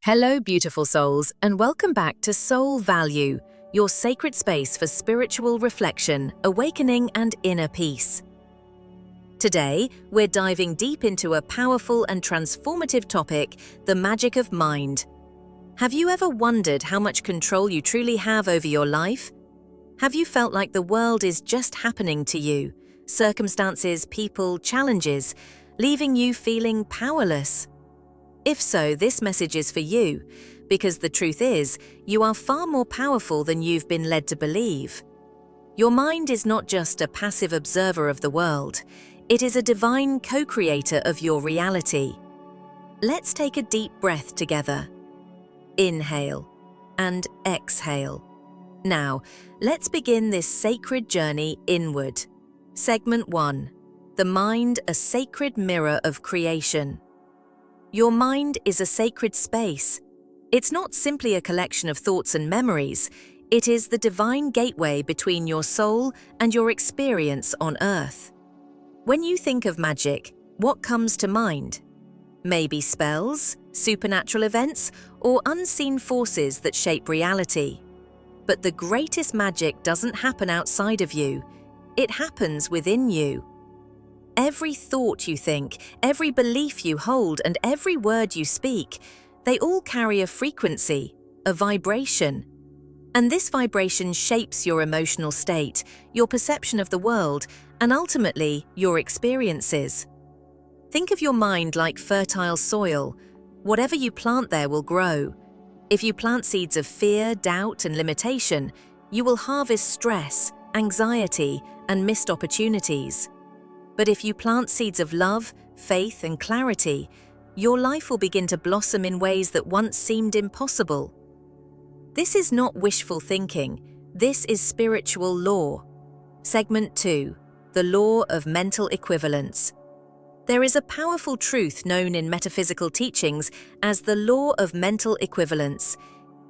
Hello, beautiful souls, and welcome back to Soul Value, your sacred space for spiritual reflection, awakening, and inner peace. Today, we're diving deep into a powerful and transformative topic, the magic of mind. Have you ever wondered how much control you truly have over your life? Have you felt like the world is just happening to you, circumstances, people, challenges, leaving you feeling powerless? If so, this message is for you, because the truth is, you are far more powerful than you've been led to believe. Your mind is not just a passive observer of the world, it is a divine co-creator of your reality. Let's take a deep breath together. Inhale and exhale. Now, let's begin this sacred journey inward. Segment 1. The mind, a sacred mirror of creation. Your mind is a sacred space. It's not simply a collection of thoughts and memories. It is the divine gateway between your soul and your experience on earth. When you think of magic, what comes to mind? Maybe spells, supernatural events, or unseen forces that shape reality. But the greatest magic doesn't happen outside of you. It happens within you. Every thought you think, every belief you hold, and every word you speak, they all carry a frequency, a vibration. And this vibration shapes your emotional state, your perception of the world, and ultimately, your experiences. Think of your mind like fertile soil. Whatever you plant there will grow. If you plant seeds of fear, doubt, and limitation, you will harvest stress, anxiety, and missed opportunities. But if you plant seeds of love, faith, and clarity, your life will begin to blossom in ways that once seemed impossible. This is not wishful thinking. This is spiritual law. Segment 2. The law of mental equivalence. There is a powerful truth known in metaphysical teachings as the law of mental equivalence.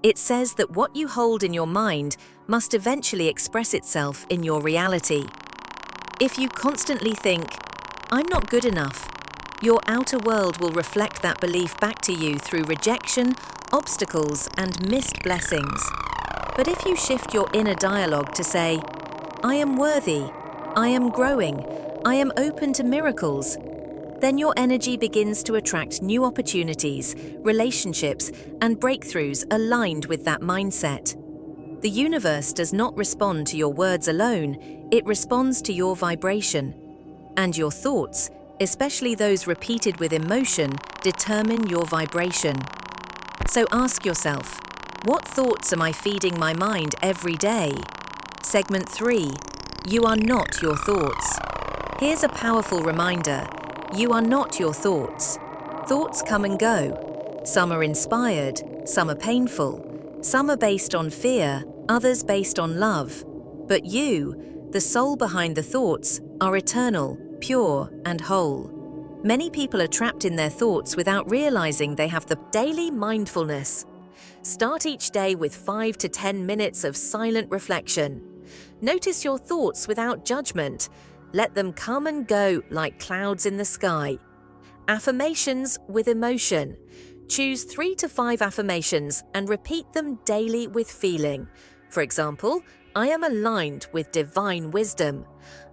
It says that what you hold in your mind must eventually express itself in your reality. If you constantly think, "I'm not good enough," your outer world will reflect that belief back to you through rejection, obstacles, and missed blessings. But if you shift your inner dialogue to say, "I am worthy, I am growing, I am open to miracles," then your energy begins to attract new opportunities, relationships, and breakthroughs aligned with that mindset. The universe does not respond to your words alone, it responds to your vibration. And your thoughts, especially those repeated with emotion, determine your vibration. So ask yourself, what thoughts am I feeding my mind every day? Segment 3. You are not your thoughts. Here's a powerful reminder. You are not your thoughts. Thoughts come and go. Some are inspired, some are painful. Some are based on fear, others based on love. But you, the soul behind the thoughts, are eternal, pure, and whole. Many people are trapped in their thoughts without realizing they have the daily mindfulness. Start each day with 5 to 10 minutes of silent reflection. Notice your thoughts without judgment. Let them come and go like clouds in the sky. Affirmations with emotion. Choose 3 to 5 affirmations and repeat them daily with feeling. For example, I am aligned with divine wisdom.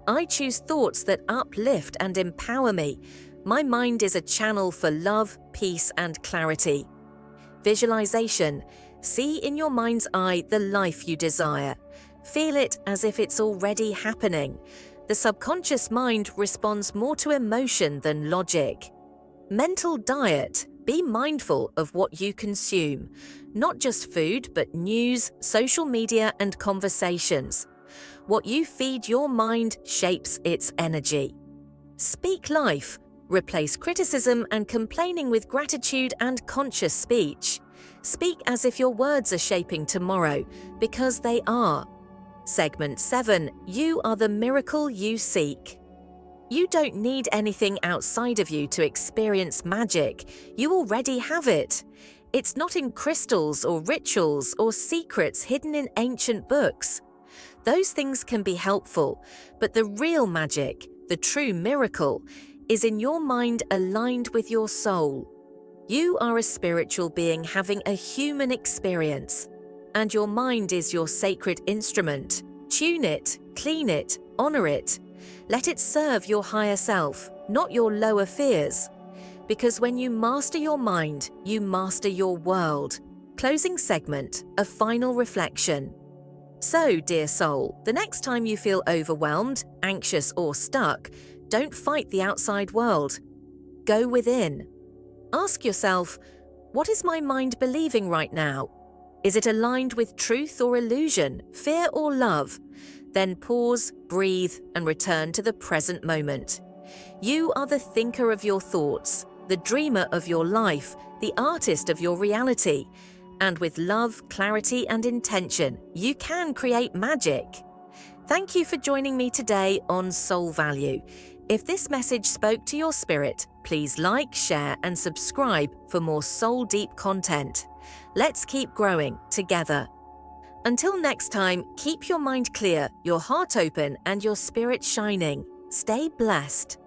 I choose thoughts that uplift and empower me. My mind is a channel for love, peace, and clarity. Visualization. See in your mind's eye the life you desire. Feel it as if it's already happening. The subconscious mind responds more to emotion than logic. Mental diet. Be mindful of what you consume. Not just food, but news, social media, and conversations. What you feed your mind shapes its energy. Speak life. Replace criticism and complaining with gratitude and conscious speech. Speak as if your words are shaping tomorrow, because they are. Segment 7. You are the miracle you seek. You don't need anything outside of you to experience magic. You already have it. It's not in crystals or rituals or secrets hidden in ancient books. Those things can be helpful, but the real magic, the true miracle, is in your mind aligned with your soul. You are a spiritual being having a human experience, and your mind is your sacred instrument. Tune it, clean it, honor it. Let it serve your higher self, not your lower fears. Because when you master your mind, you master your world. Closing segment, a final reflection. So, dear soul, the next time you feel overwhelmed, anxious, or stuck, don't fight the outside world. Go within. Ask yourself, what is my mind believing right now? Is it aligned with truth or illusion, fear or love? Then pause, breathe, and return to the present moment. You are the thinker of your thoughts, the dreamer of your life, the artist of your reality. And with love, clarity, and intention, you can create magic. Thank you for joining me today on Soul Value. If this message spoke to your spirit, please like, share, and subscribe for more soul-deep content. Let's keep growing together. Until next time, keep your mind clear, your heart open, and your spirit shining. Stay blessed.